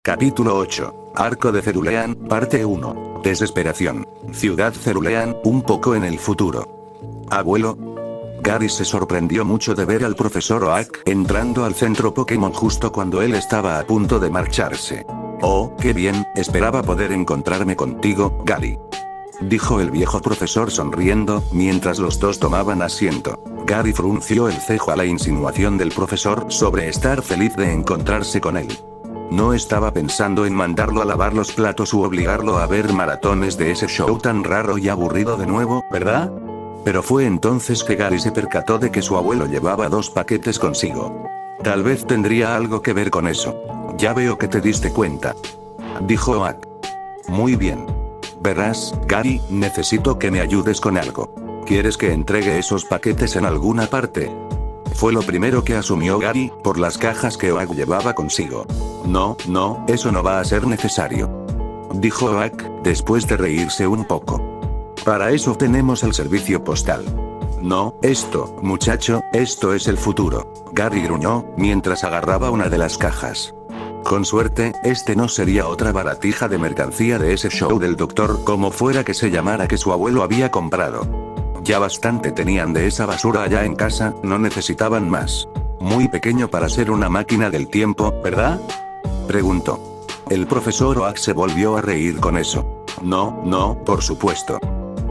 Capítulo 8. Arco de Cerulean, parte 1. Desesperación. Ciudad Cerulean, un poco en el futuro. Abuelo. Gary se sorprendió mucho de ver al profesor Oak entrando al centro Pokémon justo cuando él estaba a punto de marcharse. Oh, qué bien, esperaba poder encontrarme contigo, Gary. Dijo el viejo profesor sonriendo, mientras los dos tomaban asiento. Gary frunció el cejo a la insinuación del profesor sobre estar feliz de encontrarse con él. No estaba pensando en mandarlo a lavar los platos u obligarlo a ver maratones de ese show tan raro y aburrido de nuevo, ¿verdad? Pero fue entonces que Gary se percató de que su abuelo llevaba 2 paquetes consigo. Tal vez tendría algo que ver con eso. Ya veo que te diste cuenta. Dijo Oak. Muy bien. Verás, Gary, necesito que me ayudes con algo. ¿Quieres que entregue esos paquetes en alguna parte? Fue lo primero que asumió Gary, por las cajas que Oak llevaba consigo. No, eso no va a ser necesario. Dijo Oak, después de reírse un poco. Para eso tenemos el servicio postal. No, muchacho, esto es el futuro. Gary gruñó, mientras agarraba una de las cajas. Con suerte, no sería otra baratija de mercancía de ese show del doctor, como fuera que se llamara, que su abuelo había comprado. Ya bastante tenían de esa basura allá en casa, no necesitaban más. Muy pequeño para ser una máquina del tiempo, ¿verdad? Preguntó. El profesor Oak se volvió a reír con eso. No, por supuesto.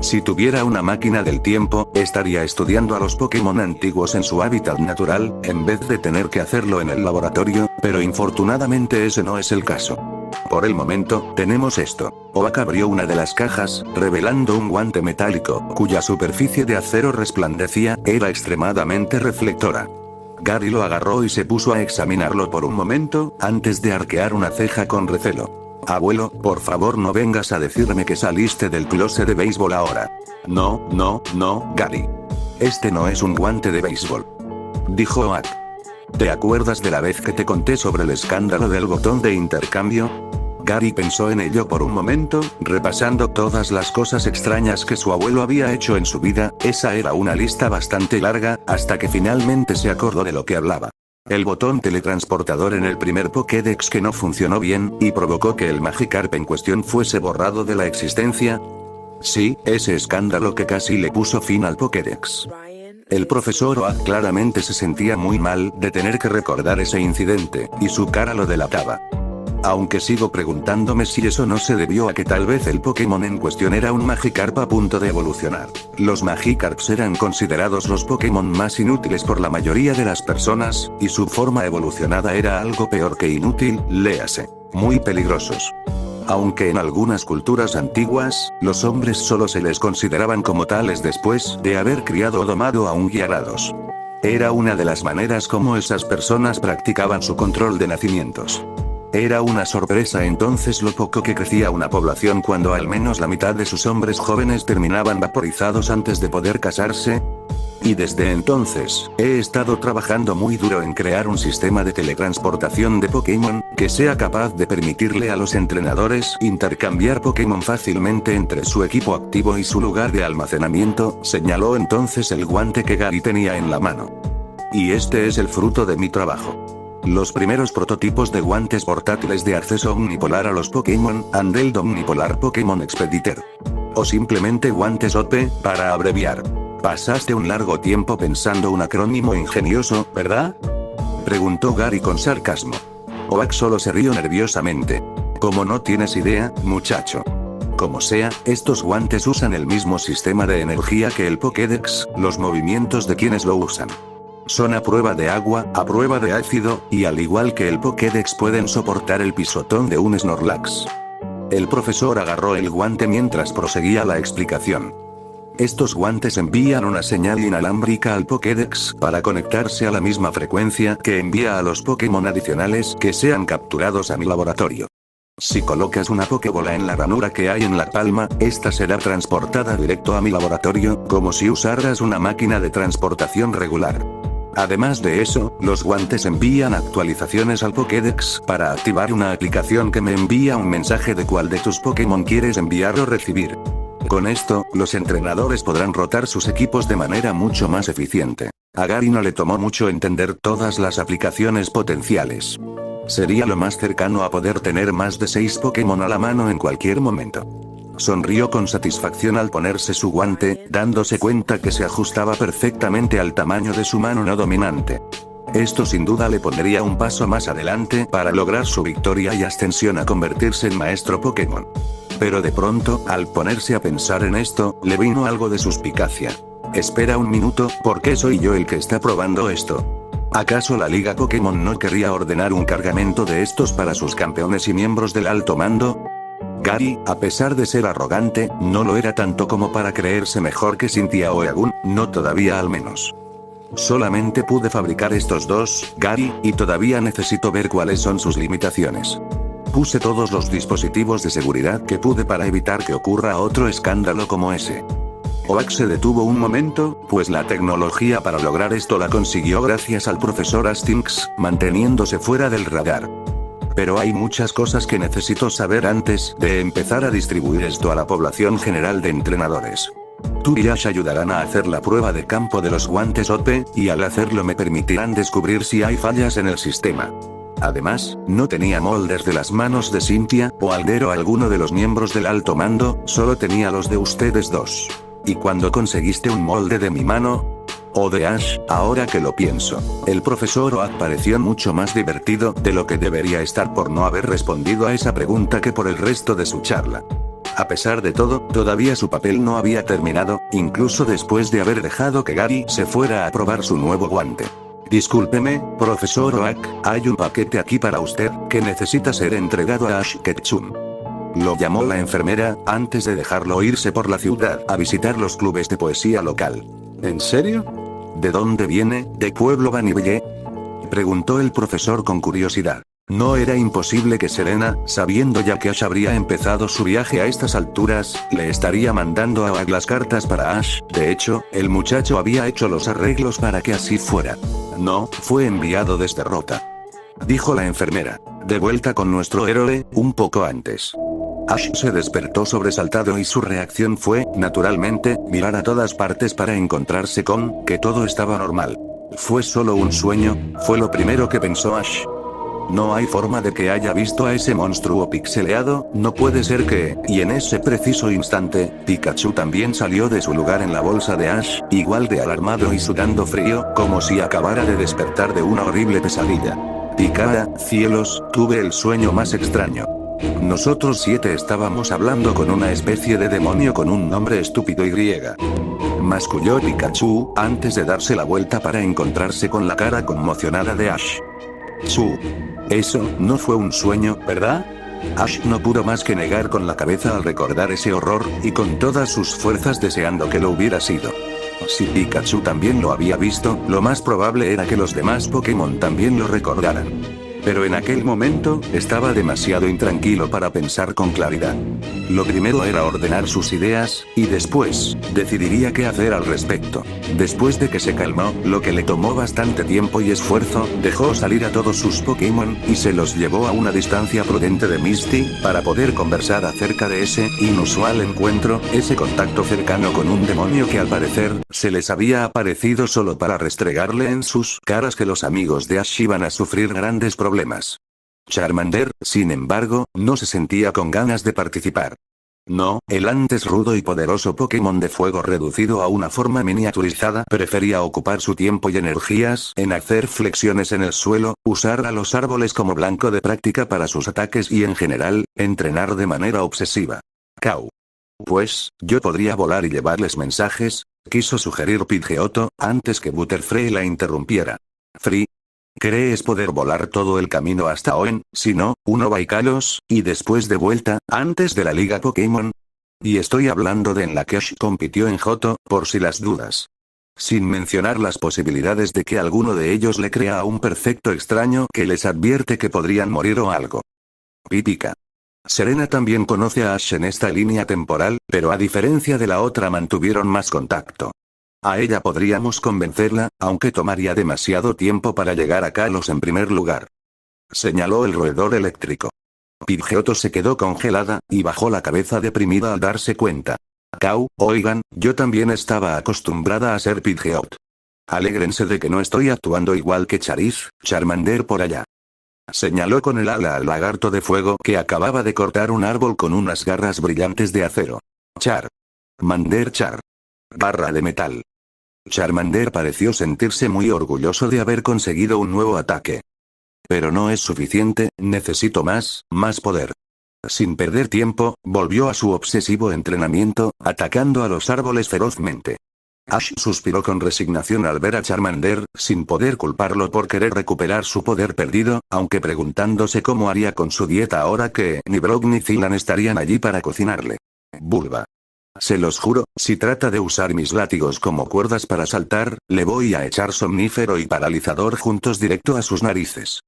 Si tuviera una máquina del tiempo, estaría estudiando a los Pokémon antiguos en su hábitat natural, en vez de tener que hacerlo en el laboratorio, pero infortunadamente ese no es el caso. Por el momento, tenemos esto. Oak abrió una de las cajas, revelando un guante metálico, cuya superficie de acero resplandecía, era extremadamente reflectora. Gary lo agarró y se puso a examinarlo por un momento, antes de arquear una ceja con recelo. Abuelo, por favor no vengas a decirme que saliste del closet de béisbol ahora. No, Gary. No es un guante de béisbol. Dijo Oak. ¿Te acuerdas de la vez que te conté sobre el escándalo del botón de intercambio? Gary pensó en ello por un momento, repasando todas las cosas extrañas que su abuelo había hecho en su vida. Esa era una lista bastante larga, hasta que finalmente se acordó de lo que hablaba. El botón teletransportador en el primer Pokédex que no funcionó bien, y provocó que el Magikarp en cuestión fuese borrado de la existencia. Sí, ese escándalo que casi le puso fin al Pokédex. El profesor Oak claramente se sentía muy mal de tener que recordar ese incidente, y su cara lo delataba. Aunque sigo preguntándome si eso no se debió a que tal vez el Pokémon en cuestión era un Magikarp a punto de evolucionar. Los Magikarps eran considerados los Pokémon más inútiles por la mayoría de las personas, y su forma evolucionada era algo peor que inútil, léase, muy peligrosos. Aunque en algunas culturas antiguas, los hombres solo se les consideraban como tales después de haber criado o domado a un Gyarados. Era una de las maneras como esas personas practicaban su control de nacimientos. Era una sorpresa entonces lo poco que crecía una población cuando al menos la mitad de sus hombres jóvenes terminaban vaporizados antes de poder casarse. Y desde entonces, he estado trabajando muy duro en crear un sistema de teletransportación de Pokémon, que sea capaz de permitirle a los entrenadores intercambiar Pokémon fácilmente entre su equipo activo y su lugar de almacenamiento, señaló entonces el guante que Gary tenía en la mano. Y este es el fruto de mi trabajo. Los primeros prototipos de guantes portátiles de acceso omnipolar a los Pokémon, Handheld Omnipolar Pokémon Expediter. O simplemente guantes OP, para abreviar. Pasaste un largo tiempo pensando un acrónimo ingenioso, ¿verdad? Preguntó Gary con sarcasmo. Oak solo se rió nerviosamente. Como no tienes idea, muchacho. Como sea, estos guantes usan el mismo sistema de energía que el Pokédex, los movimientos de quienes lo usan. Son a prueba de agua, a prueba de ácido, y al igual que el Pokédex pueden soportar el pisotón de un Snorlax. El profesor agarró el guante mientras proseguía la explicación. Estos guantes envían una señal inalámbrica al Pokédex para conectarse a la misma frecuencia que envía a los Pokémon adicionales que sean capturados a mi laboratorio. Si colocas una Pokébola en la ranura que hay en la palma, esta será transportada directo a mi laboratorio, como si usaras una máquina de transportación regular. Además de eso, los guantes envían actualizaciones al Pokédex para activar una aplicación que me envía un mensaje de cuál de tus Pokémon quieres enviar o recibir. Con esto, los entrenadores podrán rotar sus equipos de manera mucho más eficiente. A Gary no le tomó mucho entender todas las aplicaciones potenciales. Sería lo más cercano a poder tener más de 6 Pokémon a la mano en cualquier momento. Sonrió con satisfacción al ponerse su guante, dándose cuenta que se ajustaba perfectamente al tamaño de su mano no dominante. Esto sin duda le pondría un paso más adelante para lograr su victoria y ascensión a convertirse en maestro Pokémon. Pero de pronto, al ponerse a pensar en esto, le vino algo de suspicacia. Espera un minuto, ¿por qué soy yo el que está probando esto? ¿Acaso la Liga Pokémon no querría ordenar un cargamento de estos para sus campeones y miembros del alto mando? Gary, a pesar de ser arrogante, no lo era tanto como para creerse mejor que Cynthia o Egun, no todavía al menos. Solamente pude fabricar estos dos, Gary, y todavía necesito ver cuáles son sus limitaciones. Puse todos los dispositivos de seguridad que pude para evitar que ocurra otro escándalo como ese. Oak se detuvo un momento, pues la tecnología para lograr esto la consiguió gracias al profesor Hastings, manteniéndose fuera del radar. Pero hay muchas cosas que necesito saber antes de empezar a distribuir esto a la población general de entrenadores. Tú y Ash ayudarán a hacer la prueba de campo de los guantes OP, y al hacerlo me permitirán descubrir si hay fallas en el sistema. Además, no tenía moldes de las manos de Cynthia, o Aldero alguno de los miembros del alto mando, solo tenía los de ustedes dos. ¿Y cuando conseguiste un molde de mi mano? O de Ash, ahora que lo pienso. El profesor Oak pareció mucho más divertido de lo que debería estar por no haber respondido a esa pregunta que por el resto de su charla. A pesar de todo, todavía su papel no había terminado, incluso después de haber dejado que Gary se fuera a probar su nuevo guante. Discúlpeme, profesor Oak, hay un paquete aquí para usted, que necesita ser entregado a Ash Ketchum. Lo llamó la enfermera, antes de dejarlo irse por la ciudad a visitar los clubes de poesía local. ¿En serio? ¿De dónde viene? ¿De Pueblo Vanillé? Preguntó el profesor con curiosidad. No era imposible que Serena, sabiendo ya que Ash habría empezado su viaje a estas alturas, le estaría mandando a Oak las cartas para Ash. De hecho, el muchacho había hecho los arreglos para que así fuera. No, fue enviado desde Rota. Dijo la enfermera. De vuelta con nuestro héroe, un poco antes. Ash se despertó sobresaltado y su reacción fue, naturalmente, mirar a todas partes para encontrarse con que todo estaba normal. ¿Fue solo un sueño? Fue lo primero que pensó Ash. No hay forma de que haya visto a ese monstruo pixeleado, no puede ser que, y en ese preciso instante, Pikachu también salió de su lugar en la bolsa de Ash, igual de alarmado y sudando frío, como si acabara de despertar de una horrible pesadilla. Picada, cielos, tuve el sueño más extraño. Nosotros 7 estábamos hablando con una especie de demonio con un nombre estúpido y griega. Masculló Pikachu, antes de darse la vuelta para encontrarse con la cara conmocionada de Ash. Eso, no fue un sueño, ¿verdad? Ash no pudo más que negar con la cabeza al recordar ese horror, y con todas sus fuerzas deseando que lo hubiera sido. Si Pikachu también lo había visto, lo más probable era que los demás Pokémon también lo recordaran. Pero en aquel momento, estaba demasiado intranquilo para pensar con claridad. Lo primero era ordenar sus ideas, y después, decidiría qué hacer al respecto. Después de que se calmó, lo que le tomó bastante tiempo y esfuerzo, dejó salir a todos sus Pokémon, y se los llevó a una distancia prudente de Misty, para poder conversar acerca de ese inusual encuentro, ese contacto cercano con un demonio que al parecer, se les había aparecido solo para restregarle en sus caras que los amigos de Ash iban a sufrir grandes problemas. Charmander, sin embargo, no se sentía con ganas de participar. No, el antes rudo y poderoso Pokémon de fuego reducido a una forma miniaturizada prefería ocupar su tiempo y energías en hacer flexiones en el suelo, usar a los árboles como blanco de práctica para sus ataques y en general, entrenar de manera obsesiva. Cau. Pues, yo podría volar y llevarles mensajes, quiso sugerir Pidgeotto, antes que Butterfree la interrumpiera. Free. ¿Crees poder volar todo el camino hasta Oen, si no, uno va y Kalos, y después de vuelta, antes de la Liga Pokémon? Y estoy hablando de en la que Ash compitió en Johto, por si las dudas. Sin mencionar las posibilidades de que alguno de ellos le crea a un perfecto extraño que les advierte que podrían morir o algo. Pípica. Serena también conoce a Ash en esta línea temporal, pero a diferencia de la otra mantuvieron más contacto. A ella podríamos convencerla, aunque tomaría demasiado tiempo para llegar a Kalos en primer lugar. Señaló el roedor eléctrico. Pidgeotto se quedó congelada, y bajó la cabeza deprimida al darse cuenta. Cau, oigan, yo también estaba acostumbrada a ser Pidgeot. Alégrense de que no estoy actuando igual que Charizard, Charmander por allá. Señaló con el ala al lagarto de fuego que acababa de cortar un árbol con unas garras brillantes de acero. Charmander Char. Barra de metal. Charmander pareció sentirse muy orgulloso de haber conseguido un nuevo ataque. Pero no es suficiente, necesito más poder. Sin perder tiempo, volvió a su obsesivo entrenamiento, atacando a los árboles ferozmente. Ash suspiró con resignación al ver a Charmander, sin poder culparlo por querer recuperar su poder perdido, aunque preguntándose cómo haría con su dieta ahora que ni Brock ni Zilan estarían allí para cocinarle. Bulba. Se los juro, si trata de usar mis látigos como cuerdas para saltar, le voy a echar somnífero y paralizador juntos directo a sus narices.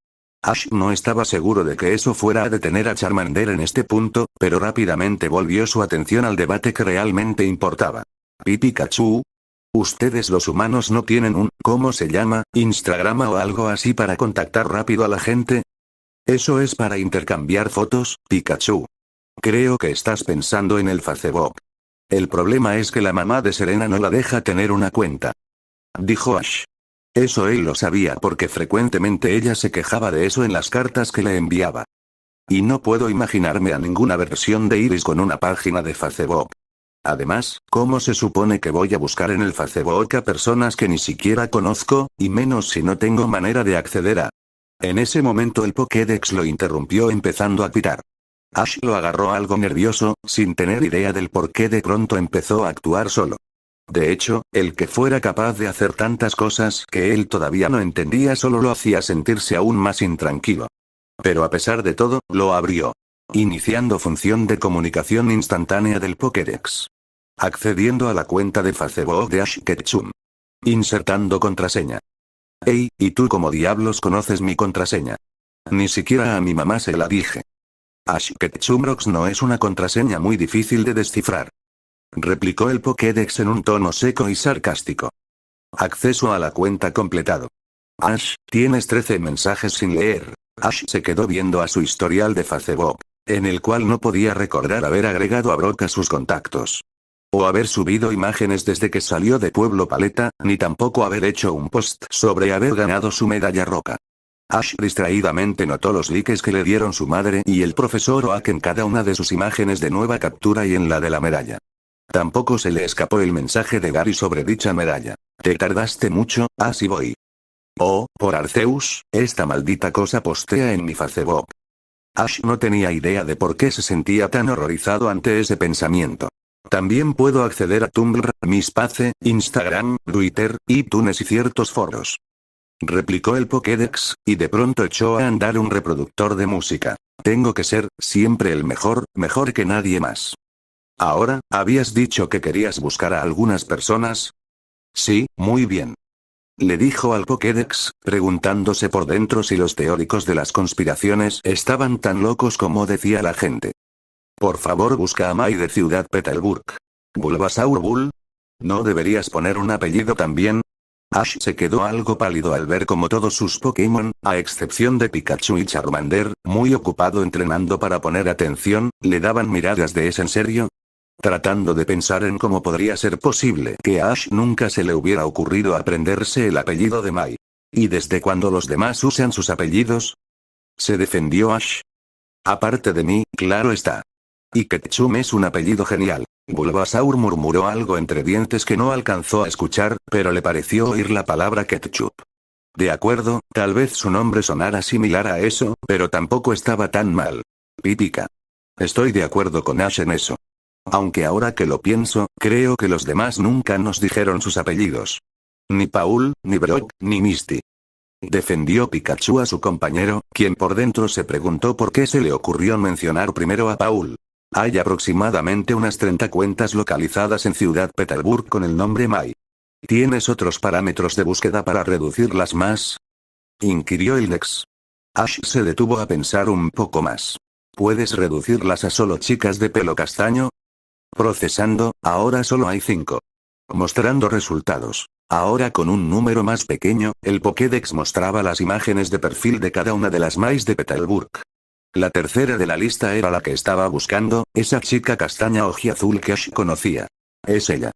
Ash no estaba seguro de que eso fuera a detener a Charmander en este punto, pero rápidamente volvió su atención al debate que realmente importaba. Pikachu. Ustedes los humanos no tienen un, ¿cómo se llama?, Instagram o algo así para contactar rápido a la gente. Eso es para intercambiar fotos, Pikachu. Creo que estás pensando en el Facebook. El problema es que la mamá de Serena no la deja tener una cuenta. Dijo Ash. Eso él lo sabía porque frecuentemente ella se quejaba de eso en las cartas que le enviaba. Y no puedo imaginarme a ninguna versión de Iris con una página de Facebook. Además, ¿cómo se supone que voy a buscar en el Facebook a personas que ni siquiera conozco, y menos si no tengo manera de acceder a? En ese momento el Pokédex lo interrumpió empezando a pitar. Ash lo agarró algo nervioso, sin tener idea del por qué de pronto empezó a actuar solo. De hecho, el que fuera capaz de hacer tantas cosas que él todavía no entendía solo lo hacía sentirse aún más intranquilo. Pero a pesar de todo, lo abrió. Iniciando función de comunicación instantánea del Pokédex. Accediendo a la cuenta de Facebook de Ash Ketchum. Insertando contraseña. Hey, ¿y tú cómo diablos conoces mi contraseña? Ni siquiera a mi mamá se la dije. Ash Ketchum Rocks no es una contraseña muy difícil de descifrar. Replicó el Pokédex en un tono seco y sarcástico. Acceso a la cuenta completado. Ash, tienes 13 mensajes sin leer. Ash se quedó viendo a su historial de Facebook, en el cual no podía recordar haber agregado a Brock a sus contactos. O haber subido imágenes desde que salió de Pueblo Paleta, ni tampoco haber hecho un post sobre haber ganado su medalla roca. Ash distraídamente notó los likes que le dieron su madre y el profesor Oak en cada una de sus imágenes de nueva captura y en la de la medalla. Tampoco se le escapó el mensaje de Gary sobre dicha medalla. Te tardaste mucho, así voy. Oh, por Arceus, esta maldita cosa postea en mi Facebook. Ash no tenía idea de por qué se sentía tan horrorizado ante ese pensamiento. También puedo acceder a Tumblr, Mispace, Instagram, Twitter, iTunes y ciertos foros. Replicó el Pokédex, y de pronto echó a andar un reproductor de música. Tengo que ser, siempre el mejor que nadie más. Ahora, ¿habías dicho que querías buscar a algunas personas? Sí, muy bien. Le dijo al Pokédex, preguntándose por dentro si los teóricos de las conspiraciones estaban tan locos como decía la gente. Por favor busca a Mai de Ciudad Petalburg. ¿Bulbasaur Bull? ¿No deberías poner un apellido también? Ash se quedó algo pálido al ver como todos sus Pokémon, a excepción de Pikachu y Charmander, muy ocupado entrenando para poner atención, le daban miradas de ¿es en serio? Tratando de pensar en cómo podría ser posible que a Ash nunca se le hubiera ocurrido aprenderse el apellido de Mai. ¿Y desde cuándo los demás usan sus apellidos? Se defendió Ash. Aparte de mí, claro está. Y Ketchum es un apellido genial. Bulbasaur murmuró algo entre dientes que no alcanzó a escuchar, pero le pareció oír la palabra ketchup. De acuerdo, tal vez su nombre sonara similar a eso, pero tampoco estaba tan mal. Pípica. Estoy de acuerdo con Ash en eso. Aunque ahora que lo pienso, creo que los demás nunca nos dijeron sus apellidos. Ni Paul, ni Brock, ni Misty. Defendió Pikachu a su compañero, quien por dentro se preguntó por qué se le ocurrió mencionar primero a Paul. Hay aproximadamente unas 30 cuentas localizadas en Ciudad Petalburg con el nombre Mai. ¿Tienes otros parámetros de búsqueda para reducirlas más? Inquirió el Dex. Ash se detuvo a pensar un poco más. ¿Puedes reducirlas a solo chicas de pelo castaño? Procesando, ahora solo hay 5. Mostrando resultados. Ahora con un número más pequeño, el Pokédex mostraba las imágenes de perfil de cada una de las Mais de Petalburg. La tercera de la lista era la que estaba buscando, esa chica castaña ojiazul que Ash conocía. Es ella.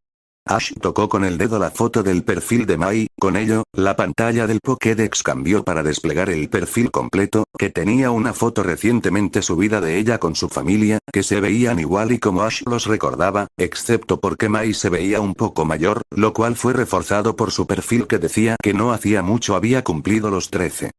Ash tocó con el dedo la foto del perfil de Mai, con ello, la pantalla del Pokédex cambió para desplegar el perfil completo, que tenía una foto recientemente subida de ella con su familia, que se veían igual y como Ash los recordaba, excepto porque Mai se veía un poco mayor, lo cual fue reforzado por su perfil que decía que no hacía mucho había cumplido los 13.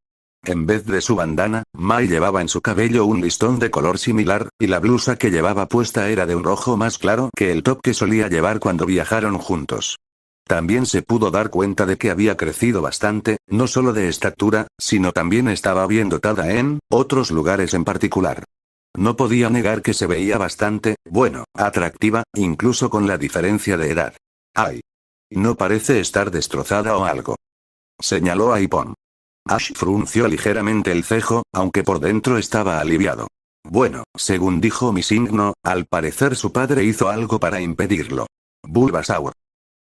En vez de su bandana, Mai llevaba en su cabello un listón de color similar, y la blusa que llevaba puesta era de un rojo más claro que el top que solía llevar cuando viajaron juntos. También se pudo dar cuenta de que había crecido bastante, no solo de estatura, sino también estaba bien dotada en otros lugares en particular. No podía negar que se veía bastante, bueno, atractiva, incluso con la diferencia de edad. ¡Ay! No parece estar destrozada o algo. Señaló a Ipon. Ash frunció ligeramente el cejo, aunque por dentro estaba aliviado. Bueno, según dijo mi signo, al parecer su padre hizo algo para impedirlo. Bulbasaur.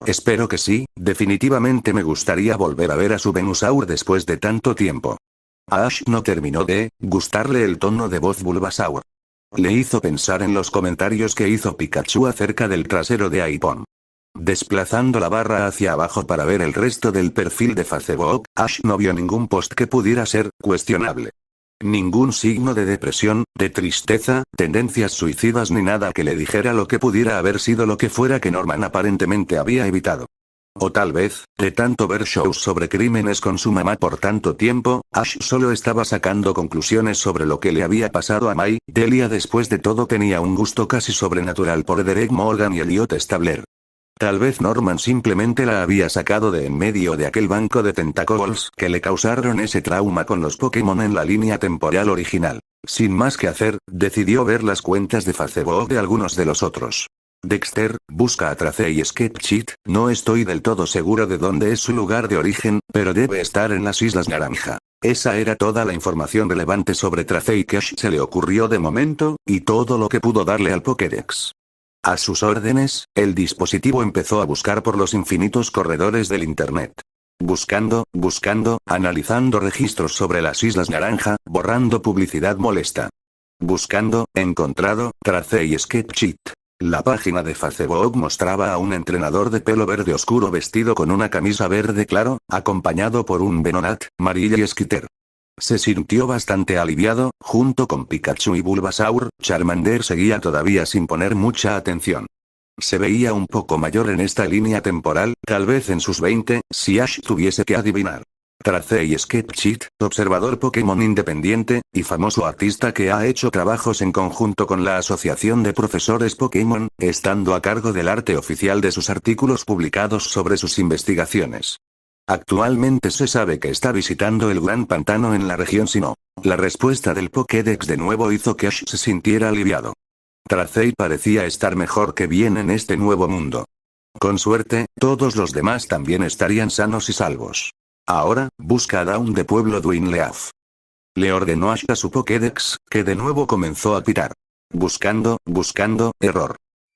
Espero que sí, definitivamente me gustaría volver a ver a su Venusaur después de tanto tiempo. A Ash no terminó de gustarle el tono de voz Bulbasaur. Le hizo pensar en los comentarios que hizo Pikachu acerca del trasero de Aipon. Desplazando la barra hacia abajo para ver el resto del perfil de Facebook, Ash no vio ningún post que pudiera ser cuestionable. Ningún signo de depresión, de tristeza, tendencias suicidas ni nada que le dijera lo que pudiera haber sido lo que fuera que Norman aparentemente había evitado. O tal vez, de tanto ver shows sobre crímenes con su mamá por tanto tiempo, Ash solo estaba sacando conclusiones sobre lo que le había pasado a Mai. Delia después de todo tenía un gusto casi sobrenatural por Derek Morgan y Elliot Stabler. Tal vez Norman simplemente la había sacado de en medio de aquel banco de Tentacles que le causaron ese trauma con los Pokémon en la línea temporal original. Sin más que hacer, decidió ver las cuentas de Facebook de algunos de los otros. Dexter, busca a Tracey Sketchit, no estoy del todo seguro de dónde es su lugar de origen, pero debe estar en las Islas Naranja. Esa era toda la información relevante sobre Tracey que Ash se le ocurrió de momento, y todo lo que pudo darle al Pokédex. A sus órdenes, el dispositivo empezó a buscar por los infinitos corredores del Internet. Buscando, analizando registros sobre las Islas Naranja, borrando publicidad molesta. Buscando, encontrado, Tracey Sketchit. La página de Facebook mostraba a un entrenador de pelo verde oscuro vestido con una camisa verde claro, acompañado por un Venonat, Marill y Skitter. Se sintió bastante aliviado, junto con Pikachu y Bulbasaur. Charmander seguía todavía sin poner mucha atención. Se veía un poco mayor en esta línea temporal, tal vez en sus 20, si Ash tuviese que adivinar. Tracey Sketchit, observador Pokémon independiente, y famoso artista que ha hecho trabajos en conjunto con la Asociación de Profesores Pokémon, estando a cargo del arte oficial de sus artículos publicados sobre sus investigaciones. Actualmente se sabe que está visitando el Gran Pantano en la región Sinnoh. La respuesta del Pokédex de nuevo hizo que Ash se sintiera aliviado. Tracey parecía estar mejor que bien en este nuevo mundo. Con suerte, todos los demás también estarían sanos y salvos. Ahora, busca a Dawn de Pueblo Dwinleaf. Le ordenó Ash a su Pokédex, que de nuevo comenzó a pitar. Buscando, error.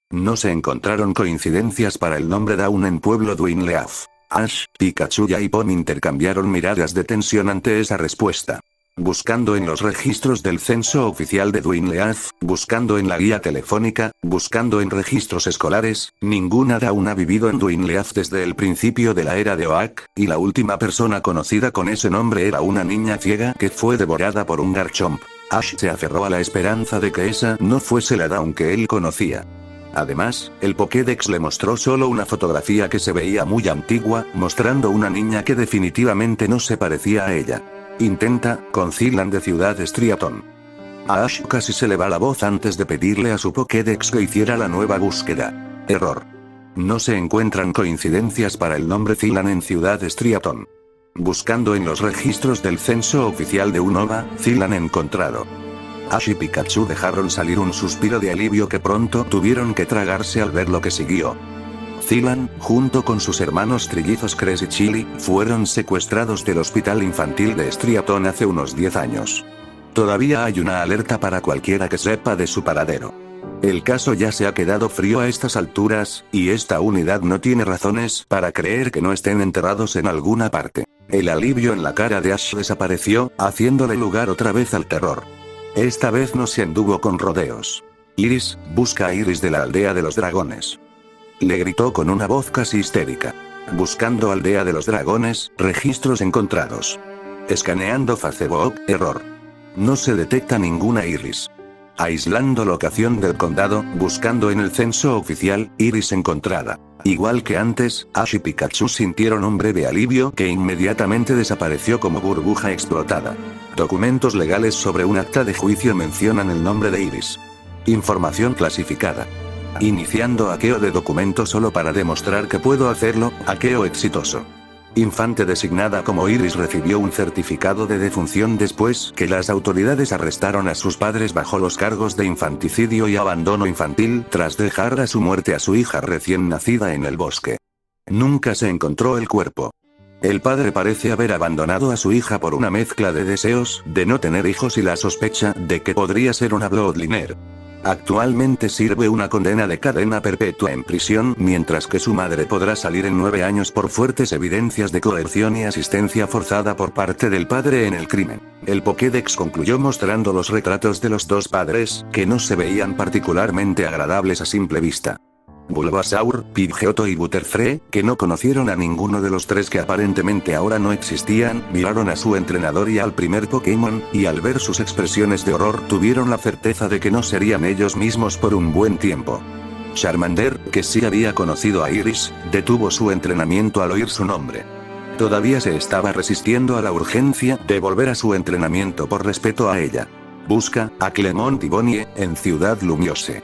No se encontraron coincidencias para el nombre Dawn en Pueblo Dwinleaf. Ash, Pikachu y Aipon intercambiaron miradas de tensión ante esa respuesta. Buscando en los registros del censo oficial de Dwinleaf, buscando en la guía telefónica, buscando en registros escolares, ninguna Dawn ha vivido en Dwinleaf desde el principio de la era de Oak, y la última persona conocida con ese nombre era una niña ciega que fue devorada por un Garchomp. Ash se aferró a la esperanza de que esa no fuese la Dawn que él conocía. Además, el Pokédex le mostró solo una fotografía que se veía muy antigua, mostrando una niña que definitivamente no se parecía a ella. Intenta, con Zilan de Ciudad Striaton. A Ash casi se le va la voz antes de pedirle a su Pokédex que hiciera la nueva búsqueda. Error. No se encuentran coincidencias para el nombre Zilan en Ciudad Striaton. Buscando en los registros del censo oficial de Unova, Zilan encontrado. Ash y Pikachu dejaron salir un suspiro de alivio que pronto tuvieron que tragarse al ver lo que siguió. Zilan, junto con sus hermanos trillizos Cress y Chili, fueron secuestrados del hospital infantil de Striaton hace unos 10 años. Todavía hay una alerta para cualquiera que sepa de su paradero. El caso ya se ha quedado frío a estas alturas, y esta unidad no tiene razones para creer que no estén enterrados en alguna parte. El alivio en la cara de Ash desapareció, haciéndole lugar otra vez al terror. Esta vez no se anduvo con rodeos. Iris, busca a Iris de la aldea de los dragones. Le gritó con una voz casi histérica. Buscando aldea de los dragones, registros encontrados. Escaneando Facebook, error. No se detecta ninguna Iris. Aislando locación del condado, buscando en el censo oficial, Iris encontrada. Igual que antes, Ash y Pikachu sintieron un breve alivio que inmediatamente desapareció como burbuja explotada. Documentos legales sobre un acta de juicio mencionan el nombre de Iris. Información clasificada. Iniciando hackeo de documentos solo para demostrar que puedo hacerlo, hackeo exitoso. Infante designada como Iris recibió un certificado de defunción después que las autoridades arrestaron a sus padres bajo los cargos de infanticidio y abandono infantil tras dejar a su muerte a su hija recién nacida en el bosque. Nunca se encontró el cuerpo. El padre parece haber abandonado a su hija por una mezcla de deseos de no tener hijos y la sospecha de que podría ser una bloodliner. Actualmente sirve una condena de cadena perpetua en prisión, mientras que su madre podrá salir en 9 años por fuertes evidencias de coerción y asistencia forzada por parte del padre en el crimen. El Pokédex concluyó mostrando los retratos de los dos padres, que no se veían particularmente agradables a simple vista. Bulbasaur, Pidgeotto y Butterfree, que no conocieron a ninguno de los tres que aparentemente ahora no existían, miraron a su entrenador y al primer Pokémon, y al ver sus expresiones de horror tuvieron la certeza de que no serían ellos mismos por un buen tiempo. Charmander, que sí había conocido a Iris, detuvo su entrenamiento al oír su nombre. Todavía se estaba resistiendo a la urgencia de volver a su entrenamiento por respeto a ella. Busca a Clemont y Bonnie en Ciudad Lumiose,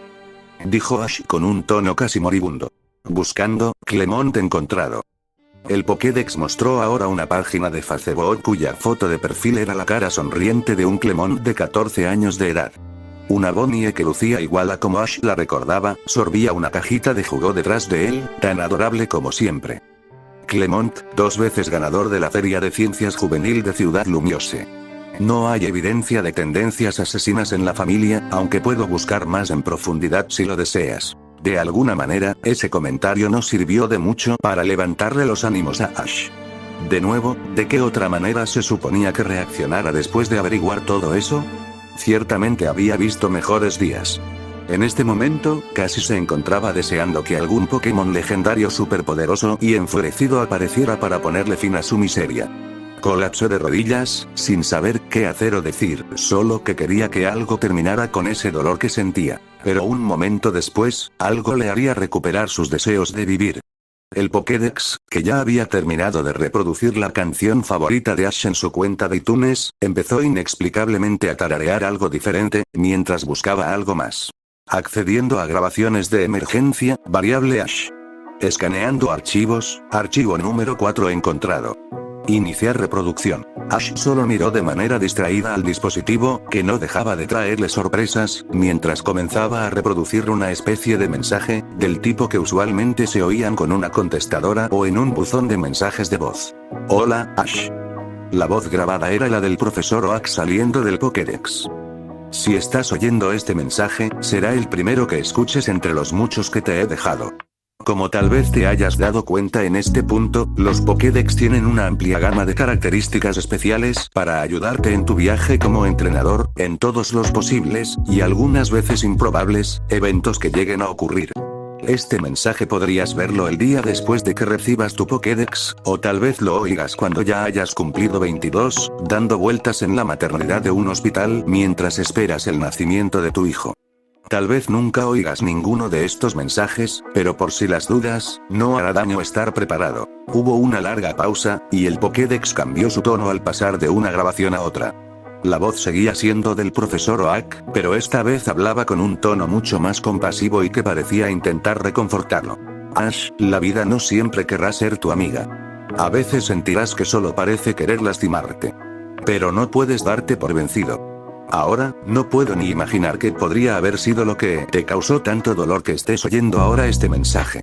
dijo Ash con un tono casi moribundo. Buscando, Clemont encontrado. El Pokédex mostró ahora una página de Facebook cuya foto de perfil era la cara sonriente de un Clemont de 14 años de edad. Una Bonnie que lucía igual a como Ash la recordaba, sorbía una cajita de jugo detrás de él, tan adorable como siempre. Clemont, 2 veces ganador de la Feria de Ciencias Juvenil de Ciudad Lumiose. No hay evidencia de tendencias asesinas en la familia, aunque puedo buscar más en profundidad si lo deseas. De alguna manera, ese comentario no sirvió de mucho para levantarle los ánimos a Ash. De nuevo, ¿de qué otra manera se suponía que reaccionara después de averiguar todo eso? Ciertamente había visto mejores días. En este momento, casi se encontraba deseando que algún Pokémon legendario superpoderoso y enfurecido apareciera para ponerle fin a su miseria. Colapsó de rodillas, sin saber qué hacer o decir, solo que quería que algo terminara con ese dolor que sentía. Pero un momento después, algo le haría recuperar sus deseos de vivir. El Pokédex, que ya había terminado de reproducir la canción favorita de Ash en su cuenta de iTunes, empezó inexplicablemente a tararear algo diferente, mientras buscaba algo más. Accediendo a grabaciones de emergencia, variable Ash. Escaneando archivos, archivo número 4 encontrado. Iniciar reproducción. Ash solo miró de manera distraída al dispositivo, que no dejaba de traerle sorpresas, mientras comenzaba a reproducir una especie de mensaje, del tipo que usualmente se oían con una contestadora o en un buzón de mensajes de voz. Hola, Ash. La voz grabada era la del profesor Oak saliendo del Pokédex. Si estás oyendo este mensaje, será el primero que escuches entre los muchos que te he dejado. Como tal vez te hayas dado cuenta en este punto, los Pokédex tienen una amplia gama de características especiales para ayudarte en tu viaje como entrenador, en todos los posibles, y algunas veces improbables, eventos que lleguen a ocurrir. Este mensaje podrías verlo el día después de que recibas tu Pokédex, o tal vez lo oigas cuando ya hayas cumplido 22, dando vueltas en la maternidad de un hospital mientras esperas el nacimiento de tu hijo. Tal vez nunca oigas ninguno de estos mensajes, pero por si las dudas, no hará daño estar preparado. Hubo una larga pausa, y el Pokédex cambió su tono al pasar de una grabación a otra. La voz seguía siendo del profesor Oak, pero esta vez hablaba con un tono mucho más compasivo y que parecía intentar reconfortarlo. Ash, la vida no siempre querrá ser tu amiga. A veces sentirás que solo parece querer lastimarte. Pero no puedes darte por vencido. Ahora, no puedo ni imaginar qué podría haber sido lo que te causó tanto dolor que estés oyendo ahora este mensaje.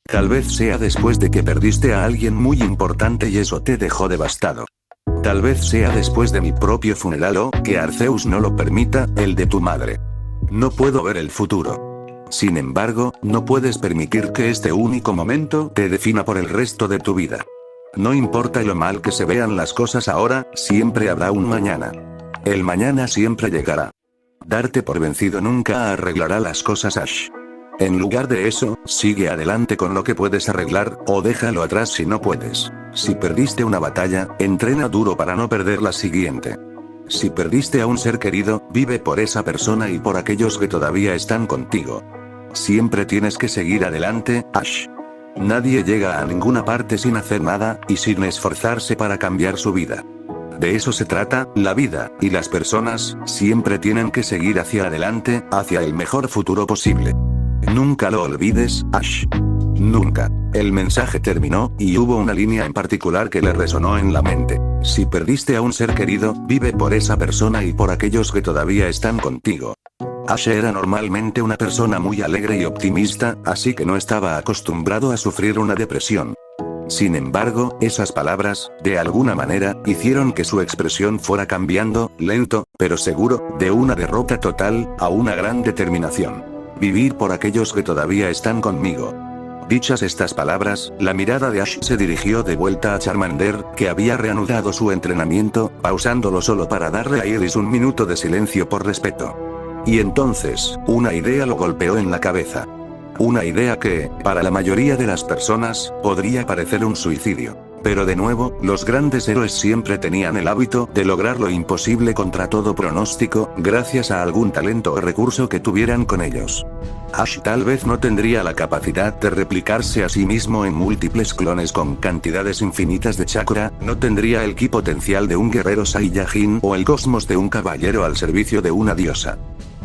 Tal vez sea después de que perdiste a alguien muy importante y eso te dejó devastado. Tal vez sea después de mi propio funeral o, que Arceus no lo permita, el de tu madre. No puedo ver el futuro. Sin embargo, no puedes permitir que este único momento te defina por el resto de tu vida. No importa lo mal que se vean las cosas ahora, siempre habrá un mañana. El mañana siempre llegará. Darte por vencido nunca arreglará las cosas, Ash. En lugar de eso, sigue adelante con lo que puedes arreglar, o déjalo atrás si no puedes. Si perdiste una batalla, entrena duro para no perder la siguiente. Si perdiste a un ser querido, vive por esa persona y por aquellos que todavía están contigo. Siempre tienes que seguir adelante, Ash. Nadie llega a ninguna parte sin hacer nada, y sin esforzarse para cambiar su vida. De eso se trata, la vida, y las personas, siempre tienen que seguir hacia adelante, hacia el mejor futuro posible. Nunca lo olvides, Ash. Nunca. El mensaje terminó, y hubo una línea en particular que le resonó en la mente. Si perdiste a un ser querido, vive por esa persona y por aquellos que todavía están contigo. Ash era normalmente una persona muy alegre y optimista, así que no estaba acostumbrado a sufrir una depresión. Sin embargo, esas palabras, de alguna manera, hicieron que su expresión fuera cambiando, lento, pero seguro, de una derrota total, a una gran determinación. Vivir por aquellos que todavía están conmigo. Dichas estas palabras, la mirada de Ash se dirigió de vuelta a Charmander, que había reanudado su entrenamiento, pausándolo solo para darle a Iris un minuto de silencio por respeto. Y entonces, una idea lo golpeó en la cabeza. Una idea que, para la mayoría de las personas, podría parecer un suicidio. Pero de nuevo, los grandes héroes siempre tenían el hábito de lograr lo imposible contra todo pronóstico, gracias a algún talento o recurso que tuvieran con ellos. Ash tal vez no tendría la capacidad de replicarse a sí mismo en múltiples clones con cantidades infinitas de chakra, no tendría el ki potencial de un guerrero Saiyajin o el cosmos de un caballero al servicio de una diosa.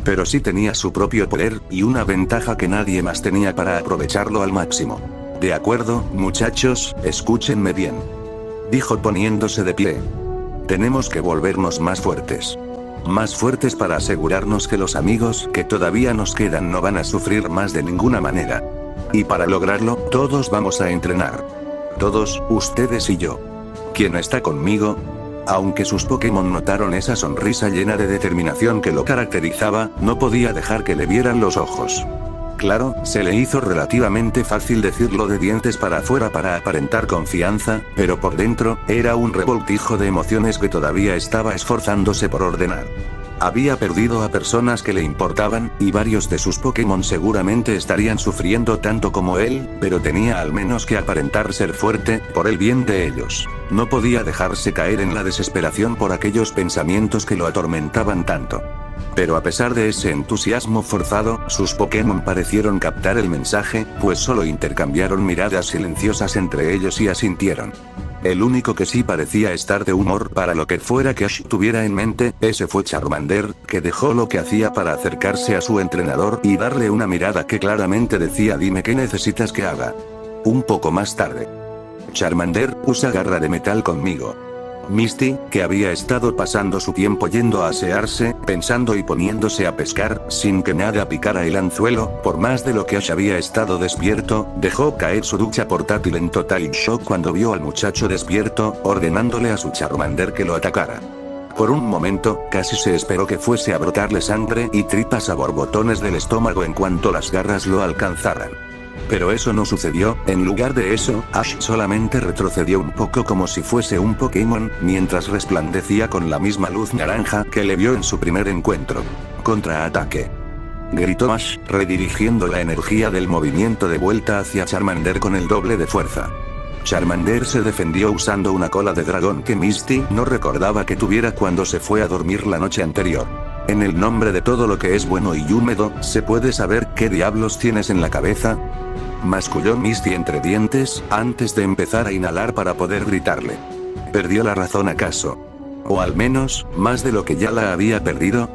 Pero sí tenía su propio poder, y una ventaja que nadie más tenía para aprovecharlo al máximo. De acuerdo, muchachos, escúchenme bien. Dijo poniéndose de pie. Tenemos que volvernos más fuertes. Más fuertes para asegurarnos que los amigos que todavía nos quedan no van a sufrir más de ninguna manera. Y para lograrlo, todos vamos a entrenar. Todos, ustedes y yo. ¿Quién está conmigo? Aunque sus Pokémon notaron esa sonrisa llena de determinación que lo caracterizaba, no podía dejar que le vieran los ojos. Claro, se le hizo relativamente fácil decirlo de dientes para afuera para aparentar confianza, pero por dentro, era un revoltijo de emociones que todavía estaba esforzándose por ordenar. Había perdido a personas que le importaban, y varios de sus Pokémon seguramente estarían sufriendo tanto como él, pero tenía al menos que aparentar ser fuerte, por el bien de ellos. No podía dejarse caer en la desesperación por aquellos pensamientos que lo atormentaban tanto. Pero a pesar de ese entusiasmo forzado, sus Pokémon parecieron captar el mensaje, pues solo intercambiaron miradas silenciosas entre ellos y asintieron. El único que sí parecía estar de humor para lo que fuera que Ash tuviera en mente, ese fue Charmander, que dejó lo que hacía para acercarse a su entrenador y darle una mirada que claramente decía: dime qué necesitas que haga. Un poco más tarde. Charmander, usa garra de metal conmigo. Misty, que había estado pasando su tiempo yendo a asearse, pensando y poniéndose a pescar, sin que nada picara el anzuelo, por más de lo que Ash había estado despierto, dejó caer su ducha portátil en total shock cuando vio al muchacho despierto, ordenándole a su Charmander que lo atacara. Por un momento, casi se esperó que fuese a brotarle sangre y tripas a borbotones del estómago en cuanto las garras lo alcanzaran. Pero eso no sucedió. En lugar de eso, Ash solamente retrocedió un poco como si fuese un Pokémon, mientras resplandecía con la misma luz naranja que le vio en su primer encuentro. Contraataque. Gritó Ash, redirigiendo la energía del movimiento de vuelta hacia Charmander con el doble de fuerza. Charmander se defendió usando una cola de dragón que Misty no recordaba que tuviera cuando se fue a dormir la noche anterior. En el nombre de todo lo que es bueno y húmedo, ¿se puede saber qué diablos tienes en la cabeza? Masculló Misty entre dientes, antes de empezar a inhalar para poder gritarle. ¿Perdió la razón acaso? O al menos, más de lo que ya la había perdido.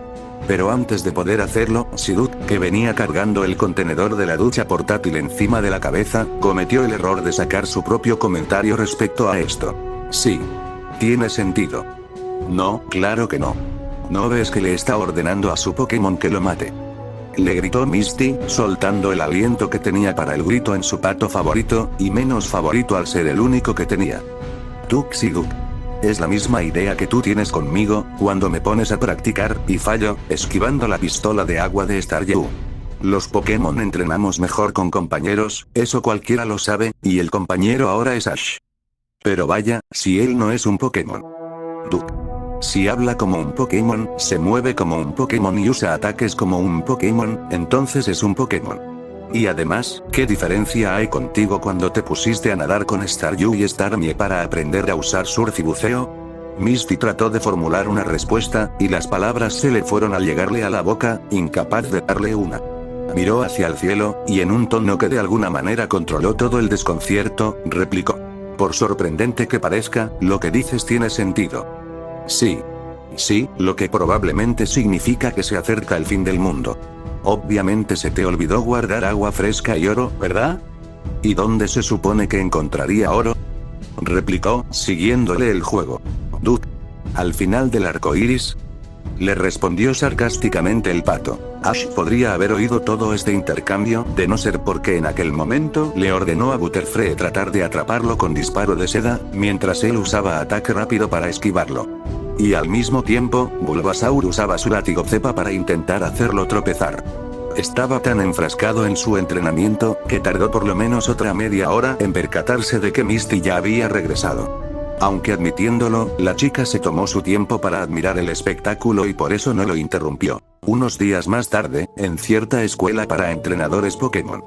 Pero antes de poder hacerlo, Siduk, que venía cargando el contenedor de la ducha portátil encima de la cabeza, cometió el error de sacar su propio comentario respecto a esto. Sí. Tiene sentido. No, claro que no. ¿No ves que le está ordenando a su Pokémon que lo mate? Le gritó Misty, soltando el aliento que tenía para el grito en su pato favorito, y menos favorito al ser el único que tenía. Siduk. Es la misma idea que tú tienes conmigo, cuando me pones a practicar, y fallo, esquivando la pistola de agua de Staryu. Los Pokémon entrenamos mejor con compañeros, eso cualquiera lo sabe, y el compañero ahora es Ash. Pero vaya, si él no es un Pokémon. Si habla como un Pokémon, se mueve como un Pokémon y usa ataques como un Pokémon, entonces es un Pokémon. Y además, ¿qué diferencia hay contigo cuando te pusiste a nadar con Staryu y Starmie para aprender a usar surf y buceo? Misty trató de formular una respuesta, y las palabras se le fueron al llegarle a la boca, incapaz de darle una. Miró hacia el cielo, y en un tono que de alguna manera controló todo el desconcierto, replicó. Por sorprendente que parezca, lo que dices tiene sentido. Sí. Sí, lo que probablemente significa que se acerca el fin del mundo. Obviamente se te olvidó guardar agua fresca y oro, ¿verdad? ¿Y dónde se supone que encontraría oro? Replicó, siguiéndole el juego. Dude. Al final del arco iris. Le respondió sarcásticamente el pato. Ash podría haber oído todo este intercambio, de no ser porque en aquel momento le ordenó a Butterfree tratar de atraparlo con disparo de seda, mientras él usaba ataque rápido para esquivarlo. Y al mismo tiempo, Bulbasaur usaba su látigo cepa para intentar hacerlo tropezar. Estaba tan enfrascado en su entrenamiento, que tardó por lo menos otra media hora en percatarse de que Misty ya había regresado. Aunque admitiéndolo, la chica se tomó su tiempo para admirar el espectáculo y por eso no lo interrumpió. Unos días más tarde, en cierta escuela para entrenadores Pokémon.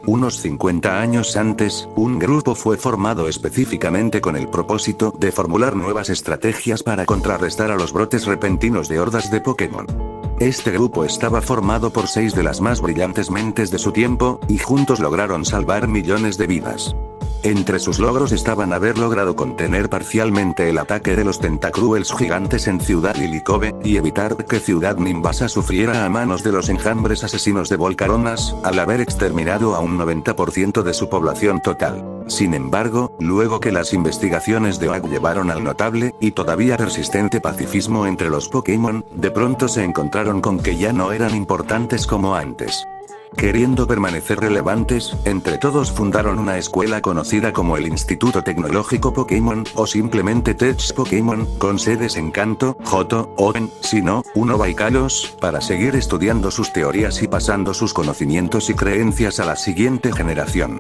Unos 50 años antes, un grupo fue formado específicamente con el propósito de formular nuevas estrategias para contrarrestar a los brotes repentinos de hordas de Pokémon. Este grupo estaba formado por 6 de las más brillantes mentes de su tiempo, y juntos lograron salvar millones de vidas. Entre sus logros estaban haber logrado contener parcialmente el ataque de los Tentacruels gigantes en Ciudad Lilycove, y evitar que Ciudad Nimbasa sufriera a manos de los enjambres asesinos de Volcaronas, al haber exterminado a un 90% de su población total. Sin embargo, luego que las investigaciones de OAK llevaron al notable, y todavía persistente pacifismo entre los Pokémon, de pronto se encontraron con que ya no eran importantes como antes. Queriendo permanecer relevantes, entre todos fundaron una escuela conocida como el Instituto Tecnológico Pokémon, o simplemente Tech Pokémon, con sedes en Kanto, Johto, Oden, Sinnoh, Unova y Kalos, para seguir estudiando sus teorías y pasando sus conocimientos y creencias a la siguiente generación.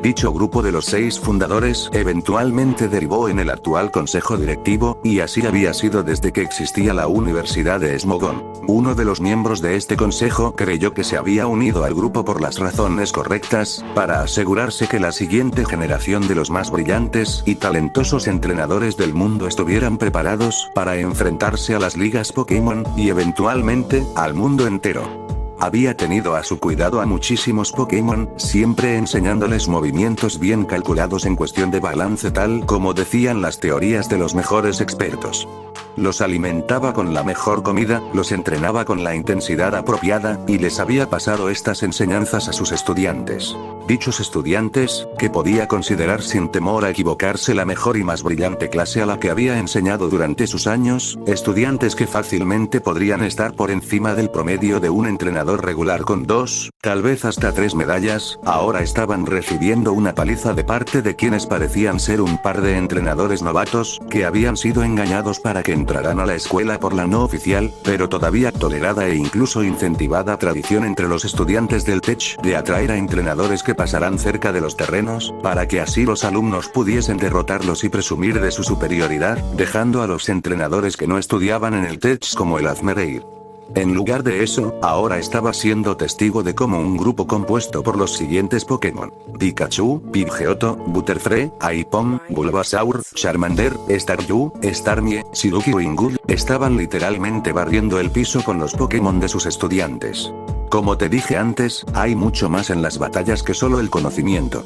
Dicho grupo de los 6 fundadores eventualmente derivó en el actual consejo directivo, y así había sido desde que existía la Universidad de Smogon. Uno de los miembros de este consejo creyó que se había unido al grupo por las razones correctas, para asegurarse que la siguiente generación de los más brillantes y talentosos entrenadores del mundo estuvieran preparados para enfrentarse a las ligas Pokémon, y eventualmente, al mundo entero. Había tenido a su cuidado a muchísimos Pokémon, siempre enseñándoles movimientos bien calculados en cuestión de balance tal como decían las teorías de los mejores expertos. Los alimentaba con la mejor comida, los entrenaba con la intensidad apropiada, y les había pasado estas enseñanzas a sus estudiantes. Dichos estudiantes, que podía considerar sin temor a equivocarse la mejor y más brillante clase a la que había enseñado durante sus años, estudiantes que fácilmente podrían estar por encima del promedio de un entrenador regular con 2, tal vez hasta 3 medallas, ahora estaban recibiendo una paliza de parte de quienes parecían ser un par de entrenadores novatos, que habían sido engañados para que entrarán a la escuela por la no oficial, pero todavía tolerada e incluso incentivada tradición entre los estudiantes del Tech de atraer a entrenadores que pasarán cerca de los terrenos, para que así los alumnos pudiesen derrotarlos y presumir de su superioridad, dejando a los entrenadores que no estudiaban en el Tech como el hazmereír. En lugar de eso, ahora estaba siendo testigo de cómo un grupo compuesto por los siguientes Pokémon: Pikachu, Pidgeotto, Butterfree, Aipom, Bulbasaur, Charmander, Staryu, Starmie, Psyduck y Wingull, estaban literalmente barriendo el piso con los Pokémon de sus estudiantes. Como te dije antes, hay mucho más en las batallas que solo el conocimiento.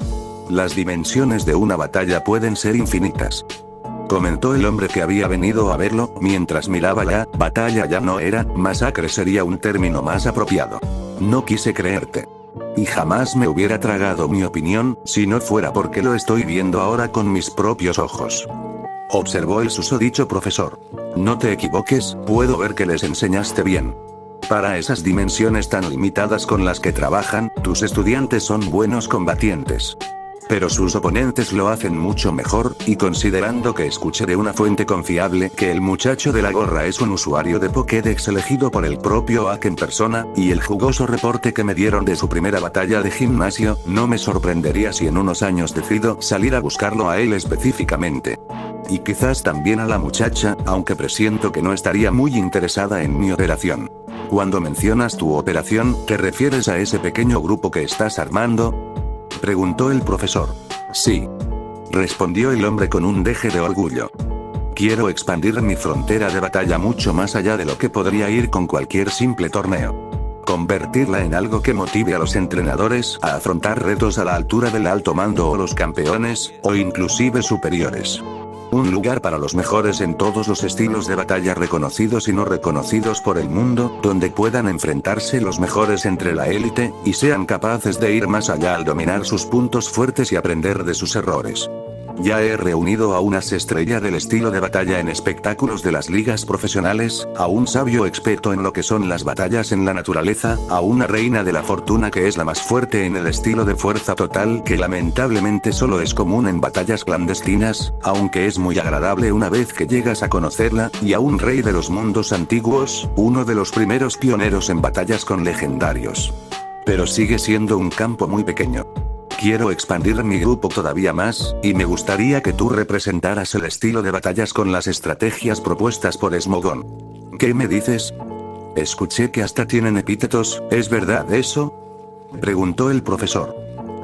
Las dimensiones de una batalla pueden ser infinitas. Comentó el hombre que había venido a verlo, mientras miraba la batalla ya no era, masacre sería un término más apropiado. No quise creerte. Y jamás me hubiera tragado mi opinión, si no fuera porque lo estoy viendo ahora con mis propios ojos. Observó el susodicho profesor. No te equivoques, puedo ver que les enseñaste bien. Para esas dimensiones tan limitadas con las que trabajan, tus estudiantes son buenos combatientes. Pero sus oponentes lo hacen mucho mejor, y considerando que escuché de una fuente confiable que el muchacho de la gorra es un usuario de Pokédex elegido por el propio OAK en persona, y el jugoso reporte que me dieron de su primera batalla de gimnasio, no me sorprendería si en unos años decido salir a buscarlo a él específicamente. Y quizás también a la muchacha, aunque presiento que no estaría muy interesada en mi operación. Cuando mencionas tu operación, ¿te refieres a ese pequeño grupo que estás armando? Preguntó el profesor. Sí. Respondió el hombre con un deje de orgullo. Quiero expandir mi frontera de batalla mucho más allá de lo que podría ir con cualquier simple torneo. Convertirla en algo que motive a los entrenadores a afrontar retos a la altura del alto mando o los campeones, o inclusive superiores. Un lugar para los mejores en todos los estilos de batalla reconocidos y no reconocidos por el mundo, donde puedan enfrentarse los mejores entre la élite, y sean capaces de ir más allá al dominar sus puntos fuertes y aprender de sus errores. Ya he reunido a unas estrellas del estilo de batalla en espectáculos de las ligas profesionales, a un sabio experto en lo que son las batallas en la naturaleza, a una reina de la fortuna que es la más fuerte en el estilo de fuerza total que lamentablemente solo es común en batallas clandestinas, aunque es muy agradable una vez que llegas a conocerla, y a un rey de los mundos antiguos, uno de los primeros pioneros en batallas con legendarios. Pero sigue siendo un campo muy pequeño. Quiero expandir mi grupo todavía más, y me gustaría que tú representaras el estilo de batallas con las estrategias propuestas por Smogon. ¿Qué me dices? Escuché que hasta tienen epítetos, ¿es verdad eso? Preguntó el profesor.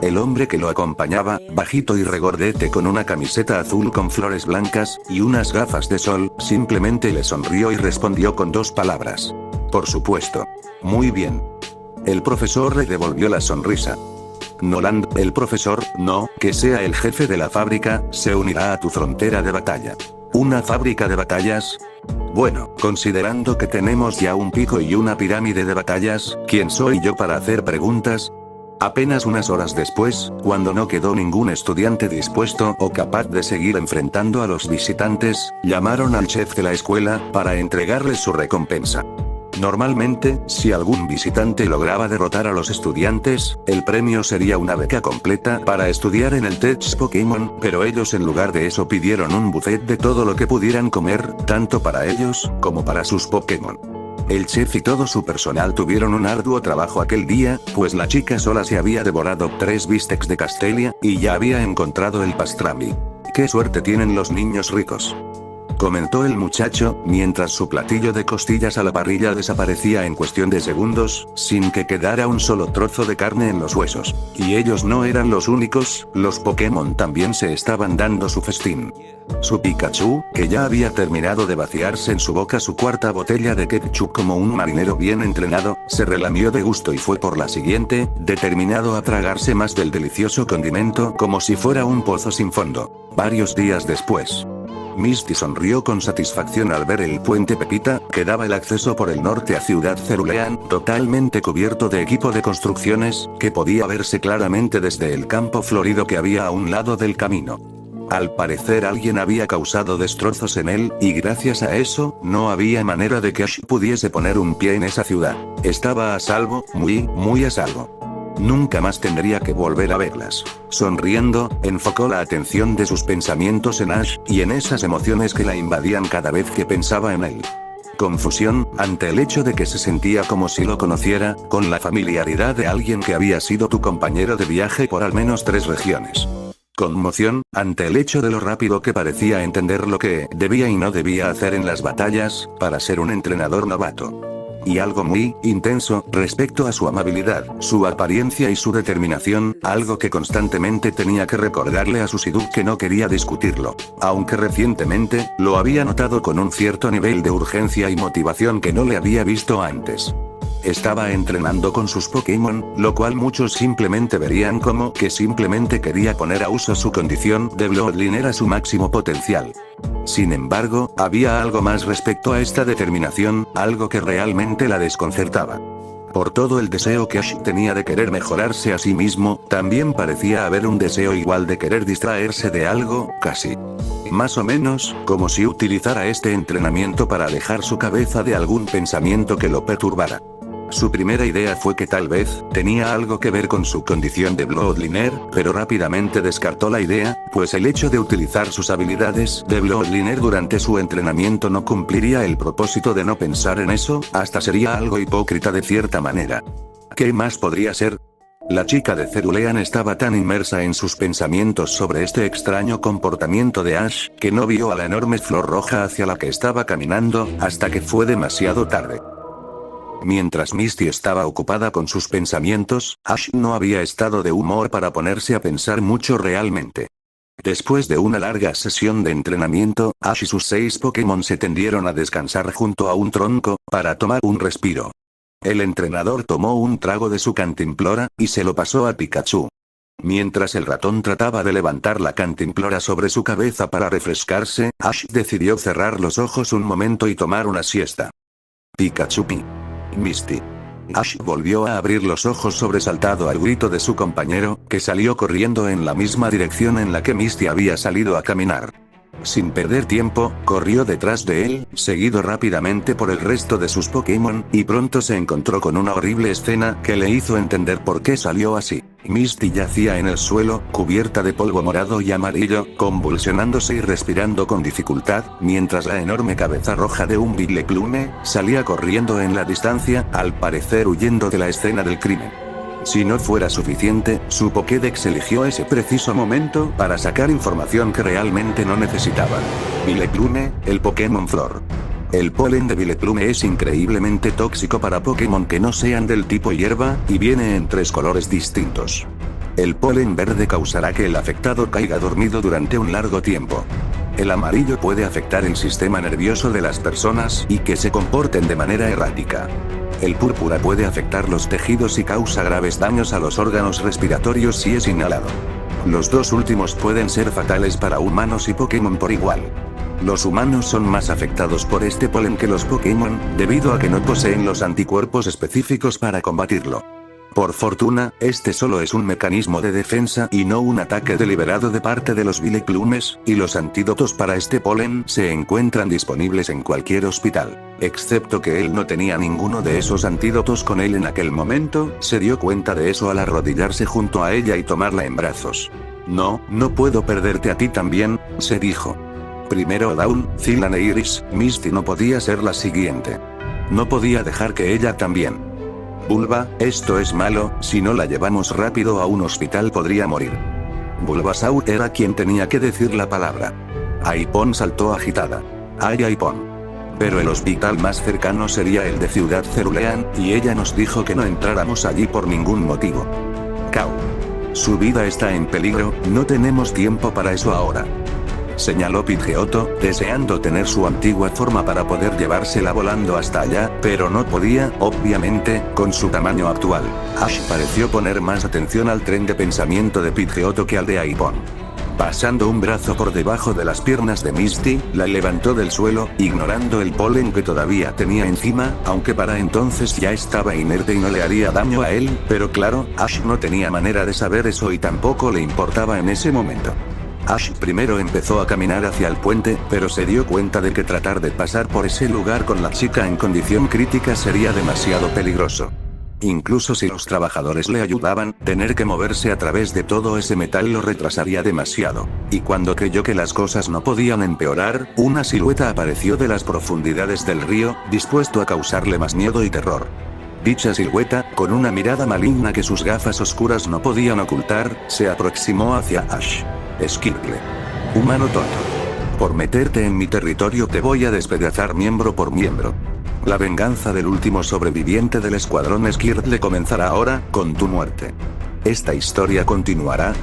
El hombre que lo acompañaba, bajito y regordete con una camiseta azul con flores blancas, y unas gafas de sol, simplemente le sonrió y respondió con 2 palabras. Por supuesto. Muy bien. El profesor le devolvió la sonrisa. Noland, el profesor, no, que sea el jefe de la fábrica, se unirá a tu frontera de batalla. ¿Una fábrica de batallas? Bueno, considerando que tenemos ya un pico y una pirámide de batallas, ¿quién soy yo para hacer preguntas? Apenas unas horas después, cuando no quedó ningún estudiante dispuesto o capaz de seguir enfrentando a los visitantes, llamaron al chef de la escuela, para entregarles su recompensa. Normalmente, si algún visitante lograba derrotar a los estudiantes, el premio sería una beca completa para estudiar en el Tech Pokémon, pero ellos en lugar de eso pidieron un buffet de todo lo que pudieran comer, tanto para ellos, como para sus Pokémon. El chef y todo su personal tuvieron un arduo trabajo aquel día, pues la chica sola se había devorado 3 bistecs de Castelia, y ya había encontrado el pastrami. ¡Qué suerte tienen los niños ricos!, comentó el muchacho, mientras su platillo de costillas a la parrilla desaparecía en cuestión de segundos, sin que quedara un solo trozo de carne en los huesos. Y ellos no eran los únicos, los Pokémon también se estaban dando su festín. Su Pikachu, que ya había terminado de vaciarse en su boca su 4ª botella de ketchup como un marinero bien entrenado, se relamió de gusto y fue por la siguiente, determinado a tragarse más del delicioso condimento como si fuera un pozo sin fondo. Varios días después, Misty sonrió con satisfacción al ver el puente Pepita, que daba el acceso por el norte a Ciudad Cerulean, totalmente cubierto de equipo de construcciones, que podía verse claramente desde el campo florido que había a un lado del camino. Al parecer alguien había causado destrozos en él, y gracias a eso, no había manera de que Ash pudiese poner un pie en esa ciudad. Estaba a salvo, muy a salvo. Nunca más tendría que volver a verlas. Sonriendo, enfocó la atención de sus pensamientos en Ash, y en esas emociones que la invadían cada vez que pensaba en él. Confusión, ante el hecho de que se sentía como si lo conociera, con la familiaridad de alguien que había sido tu compañero de viaje por al menos 3 regiones. Conmoción, ante el hecho de lo rápido que parecía entender lo que debía y no debía hacer en las batallas, para ser un entrenador novato. Y algo muy intenso respecto a su amabilidad, su apariencia y su determinación, algo que constantemente tenía que recordarle a Susidou que no quería discutirlo, aunque recientemente lo había notado con un cierto nivel de urgencia y motivación que no le había visto antes. Estaba entrenando con sus Pokémon, lo cual muchos simplemente verían como que simplemente quería poner a uso su condición de Bloodliner a su máximo potencial. Sin embargo, había algo más respecto a esta determinación, algo que realmente la desconcertaba. Por todo el deseo que Ash tenía de querer mejorarse a sí mismo, también parecía haber un deseo igual de querer distraerse de algo, casi. Más o menos, como si utilizara este entrenamiento para alejar su cabeza de algún pensamiento que lo perturbara. Su primera idea fue que tal vez tenía algo que ver con su condición de Bloodliner, pero rápidamente descartó la idea, pues el hecho de utilizar sus habilidades de Bloodliner durante su entrenamiento no cumpliría el propósito de no pensar en eso, hasta sería algo hipócrita de cierta manera. ¿Qué más podría ser? La chica de Cerulean estaba tan inmersa en sus pensamientos sobre este extraño comportamiento de Ash, que no vio a la enorme flor roja hacia la que estaba caminando, hasta que fue demasiado tarde. Mientras Misty estaba ocupada con sus pensamientos, Ash no había estado de humor para ponerse a pensar mucho realmente. Después de una larga sesión de entrenamiento, Ash y sus 6 Pokémon se tendieron a descansar junto a un tronco, para tomar un respiro. El entrenador tomó un trago de su cantimplora, y se lo pasó a Pikachu. Mientras el ratón trataba de levantar la cantimplora sobre su cabeza para refrescarse, Ash decidió cerrar los ojos un momento y tomar una siesta. Pikachu pi. Misty. Ash volvió a abrir los ojos sobresaltado al grito de su compañero, que salió corriendo en la misma dirección en la que Misty había salido a caminar. Sin perder tiempo, corrió detrás de él, seguido rápidamente por el resto de sus Pokémon, y pronto se encontró con una horrible escena que le hizo entender por qué salió así. Misty yacía en el suelo, cubierta de polvo morado y amarillo, convulsionándose y respirando con dificultad, mientras la enorme cabeza roja de un Vileplume salía corriendo en la distancia, al parecer huyendo de la escena del crimen. Si no fuera suficiente, su Pokédex eligió ese preciso momento para sacar información que realmente no necesitaba. Vileplume, el Pokémon Flor. El polen de Vileplume es increíblemente tóxico para Pokémon que no sean del tipo hierba, y viene en 3 colores distintos. El polen verde causará que el afectado caiga dormido durante un largo tiempo. El amarillo puede afectar el sistema nervioso de las personas y que se comporten de manera errática. El púrpura puede afectar los tejidos y causa graves daños a los órganos respiratorios si es inhalado. Los 2 últimos pueden ser fatales para humanos y Pokémon por igual. Los humanos son más afectados por este polen que los Pokémon, debido a que no poseen los anticuerpos específicos para combatirlo. Por fortuna, este solo es un mecanismo de defensa y no un ataque deliberado de parte de los Vileplumes, y los antídotos para este polen se encuentran disponibles en cualquier hospital. Excepto que él no tenía ninguno de esos antídotos con él en aquel momento, se dio cuenta de eso al arrodillarse junto a ella y tomarla en brazos. No puedo perderte a ti también, se dijo. Primero Dawn, Zilan e Iris, Misty no podía ser la siguiente. No podía dejar que ella también. Bulba, esto es malo, si no la llevamos rápido a un hospital podría morir. Bulbasaur era quien tenía que decir la palabra. Aipon saltó agitada. ¡Ay, Aipon! Pero el hospital más cercano sería el de Ciudad Cerulean, y ella nos dijo que no entráramos allí por ningún motivo. Cao. Su vida está en peligro, no tenemos tiempo para eso ahora. Señaló Pidgeotto, deseando tener su antigua forma para poder llevársela volando hasta allá, pero no podía, obviamente, con su tamaño actual. Ash pareció poner más atención al tren de pensamiento de Pidgeotto que al de Aipon. Pasando un brazo por debajo de las piernas de Misty, la levantó del suelo, ignorando el polen que todavía tenía encima, aunque para entonces ya estaba inerte y no le haría daño a él, pero claro, Ash no tenía manera de saber eso y tampoco le importaba en ese momento. Ash primero empezó a caminar hacia el puente, pero se dio cuenta de que tratar de pasar por ese lugar con la chica en condición crítica sería demasiado peligroso. Incluso si los trabajadores le ayudaban, tener que moverse a través de todo ese metal lo retrasaría demasiado. Y cuando creyó que las cosas no podían empeorar, una silueta apareció de las profundidades del río, dispuesto a causarle más miedo y terror. Dicha silueta, con una mirada maligna que sus gafas oscuras no podían ocultar, se aproximó hacia Ash. Skirtle. Humano tonto. Por meterte en mi territorio te voy a despedazar miembro por miembro. La venganza del último sobreviviente del escuadrón Skirtle comenzará ahora, con tu muerte. Esta historia continuará,